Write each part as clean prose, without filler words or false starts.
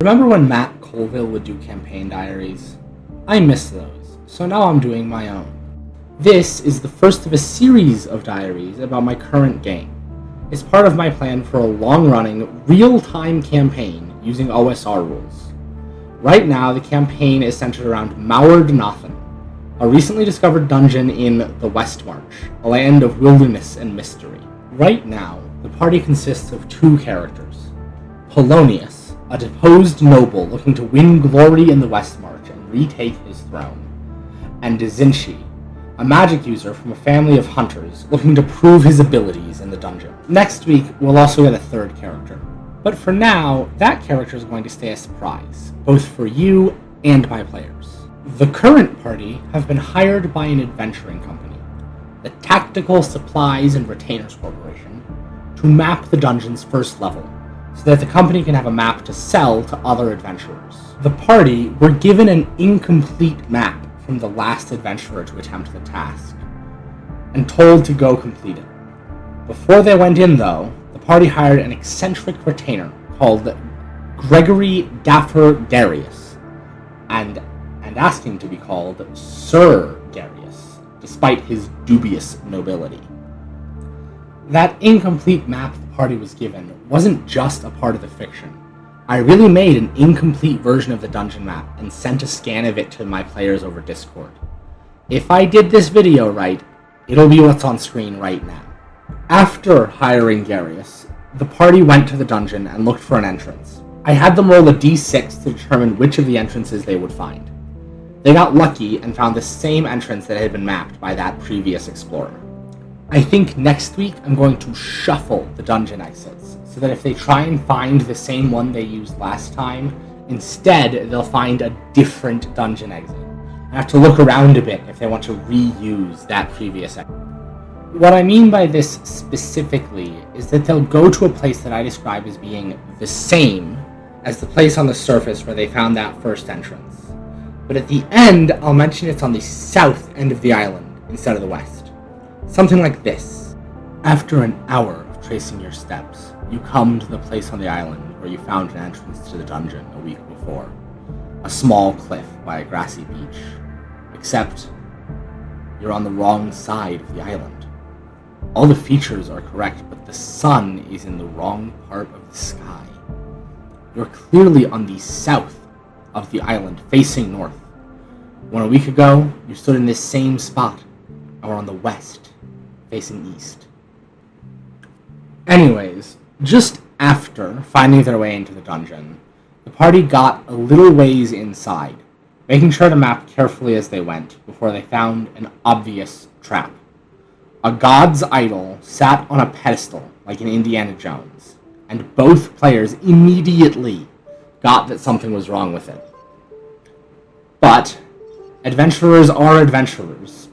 Remember when Matt Colville would do campaign diaries? I miss those, so now I'm doing my own. This is the first of a series of diaries about my current game. It's part of my plan for a long-running, real-time campaign using OSR rules. Right now, the campaign is centered around Maurdnathn, a recently discovered dungeon in the West March, a land of wilderness and mystery. Right now, the party consists of two characters: Polonius, a deposed noble looking to win glory in the West March and retake his throne, and Zinchi, a magic user from a family of hunters looking to prove his abilities in the dungeon. Next week, we'll also get a third character, but for now, that character is going to stay a surprise, both for you and my players. The current party have been hired by an adventuring company, the Tactical Supplies and Retainers Corporation, to map the dungeon's first level, so that the company can have a map to sell to other adventurers. The party were given an incomplete map from the last adventurer to attempt the task, and told to go complete it. Before they went in, though, the party hired an eccentric retainer called Gregory Daffer Darius, and asked him to be called Sir Darius, despite his dubious nobility. That incomplete map the party was given wasn't just a part of the fiction. I really made an incomplete version of the dungeon map and sent a scan of it to my players over Discord. If I did this video right, it'll be what's on screen right now. After hiring Darius, the party went to the dungeon and looked for an entrance. I had them roll a d6 to determine which of the entrances they would find. They got lucky and found the same entrance that had been mapped by that previous explorer. I think next week I'm going to shuffle the dungeon exits, so that if they try and find the same one they used last time, instead they'll find a different dungeon exit, and have to look around a bit if they want to reuse that previous exit. What I mean by this specifically is that they'll go to a place that I describe as being the same as the place on the surface where they found that first entrance. But at the end, I'll mention it's on the south end of the island instead of the west. Something like this. After an hour of tracing your steps, you come to the place on the island where you found an entrance to the dungeon a week before. A small cliff by a grassy beach. Except, you're on the wrong side of the island. All the features are correct, but the sun is in the wrong part of the sky. You're clearly on the south of the island, facing north. When a week ago, you stood in this same spot, and were on the west, facing east. Anyways, just after finding their way into the dungeon, the party got a little ways inside, making sure to map carefully as they went before they found an obvious trap. A god's idol sat on a pedestal like in Indiana Jones, and both players immediately got that something was wrong with it. But adventurers are adventurers,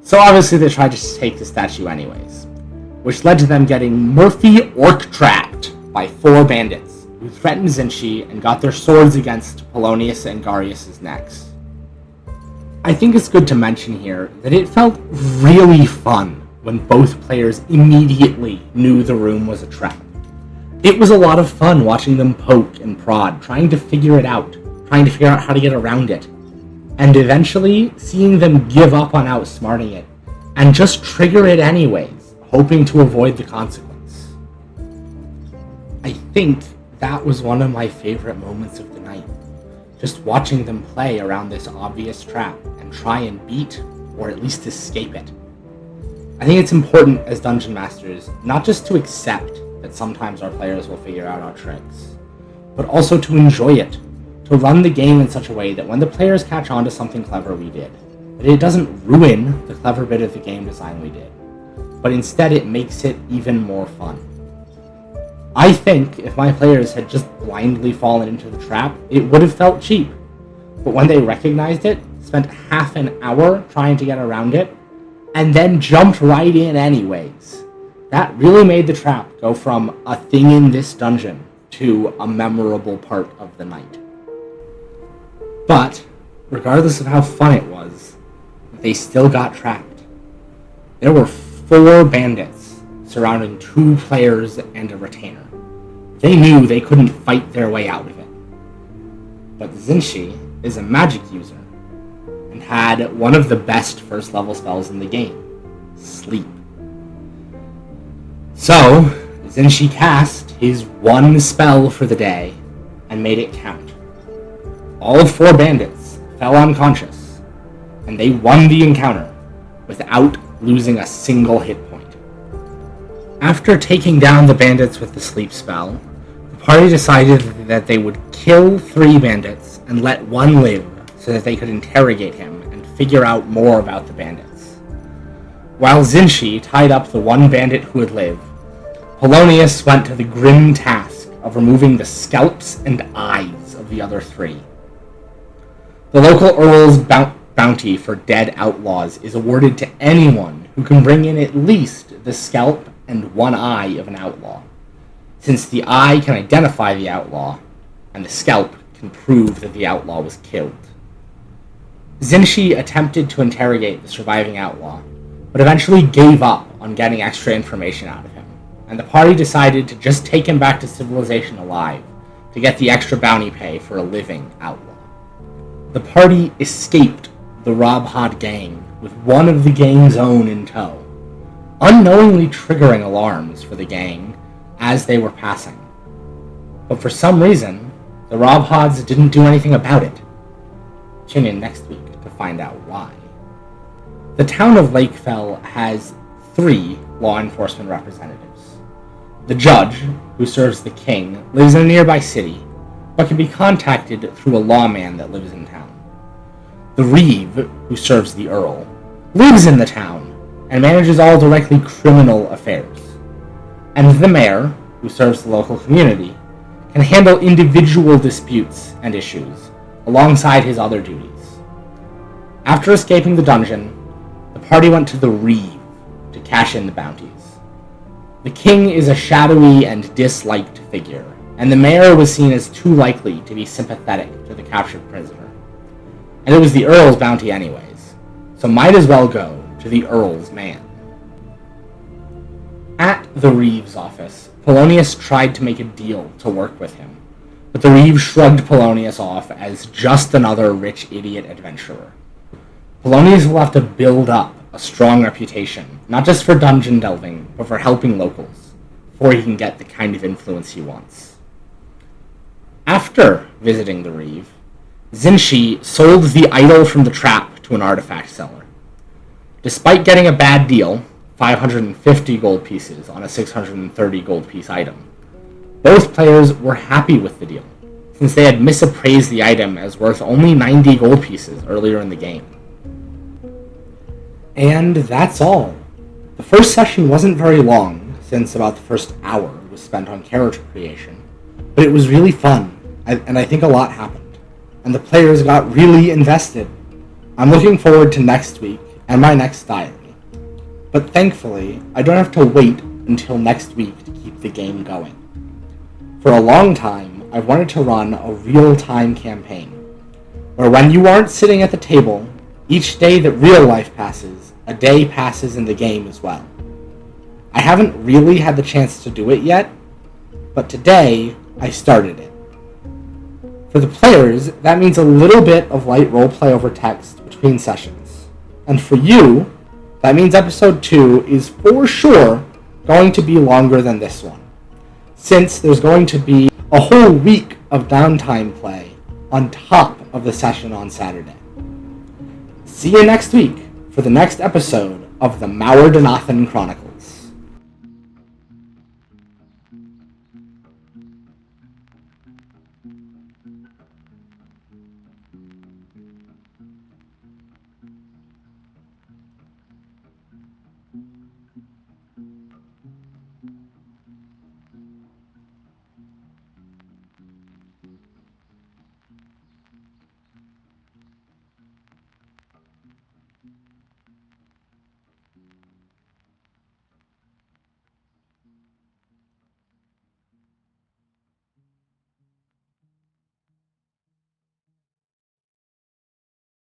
so obviously they tried to take the statue anyways, which led to them getting Murphy orc-trapped by 4 bandits, who threatened Zinchi and got their swords against Polonius and Garius' necks. I think it's good to mention here that it felt really fun when both players immediately knew the room was a trap. It was a lot of fun watching them poke and prod, trying to figure it out, trying to figure out how to get around it, and eventually seeing them give up on outsmarting it and just trigger it anyways, hoping to avoid the consequence. I think that was one of my favorite moments of the night, just watching them play around this obvious trap and try and beat, or at least escape it. I think it's important as Dungeon Masters not just to accept that sometimes our players will figure out our tricks, but also to enjoy it, to run the game in such a way that when the players catch on to something clever we did, that it doesn't ruin the clever bit of the game design we did, but instead it makes it even more fun. I think if my players had just blindly fallen into the trap, it would have felt cheap, but when they recognized it, spent half an hour trying to get around it, and then jumped right in anyways, that really made the trap go from a thing in this dungeon to a memorable part of the night. But, regardless of how fun it was, they still got trapped. There were 4 bandits surrounding 2 players and a retainer. They knew they couldn't fight their way out of it. but Zinshi is a magic user and had one of the best first level spells in the game, Sleep. So, Zinshi cast his one spell for the day and made it count. All 4 bandits fell unconscious, and they won the encounter without losing a single hit point. After taking down the bandits with the sleep spell, the party decided that they would kill 3 bandits and let 1 live so that they could interrogate him and figure out more about the bandits. While Zinshi tied up the 1 bandit who had lived, Polonius went to the grim task of removing the scalps and eyes of the other 3. The local earl's bounty for dead outlaws is awarded to anyone who can bring in at least the scalp and 1 eye of an outlaw, since the eye can identify the outlaw, and the scalp can prove that the outlaw was killed. Zinshi attempted to interrogate the surviving outlaw, but eventually gave up on getting extra information out of him, and the party decided to just take him back to civilization alive to get the extra bounty pay for a living outlaw. The party escaped the Rob Hod gang with one of the gang's own in tow, unknowingly triggering alarms for the gang as they were passing. But for some reason, the Rob Hods didn't do anything about it. Tune in next week to find out why. The town of Lakefell has 3 law enforcement representatives. The judge, who serves the king, lives in a nearby city, but can be contacted through a lawman that lives in town. The reeve, who serves the earl, lives in the town and manages all directly criminal affairs. And the mayor, who serves the local community, can handle individual disputes and issues alongside his other duties. After escaping the dungeon, the party went to the reeve to cash in the bounties. The king is a shadowy and disliked figure, and the mayor was seen as too likely to be sympathetic to the captured prisoner. And it was the earl's bounty anyways, so might as well go to the earl's man. At the reeve's office, Polonius tried to make a deal to work with him, but the reeve shrugged Polonius off as just another rich idiot adventurer. Polonius will have to build up a strong reputation, not just for dungeon delving, but for helping locals, before he can get the kind of influence he wants. After visiting the reeve, Zinshi sold the idol from the trap to an artifact seller. Despite getting a bad deal, 550 gold pieces on a 630 gold piece item, both players were happy with the deal, since they had misappraised the item as worth only 90 gold pieces earlier in the game. And that's all. The first session wasn't very long, since about the first hour was spent on character creation, but it was really fun, and I think a lot happened, and the players got really invested. I'm looking forward to next week and my next diary, but thankfully I don't have to wait until next week to keep the game going. For a long time, I've wanted to run a real-time campaign, where when you aren't sitting at the table, each day that real life passes, a day passes in the game as well. I haven't really had the chance to do it yet, but today I started it. For the players, that means a little bit of light roleplay over text between sessions. And for you, that means episode 2 is for sure going to be longer than this one, since there's going to be a whole week of downtime play on top of the session on Saturday. See you next week for the next episode of the Maurdnathn Chronicle.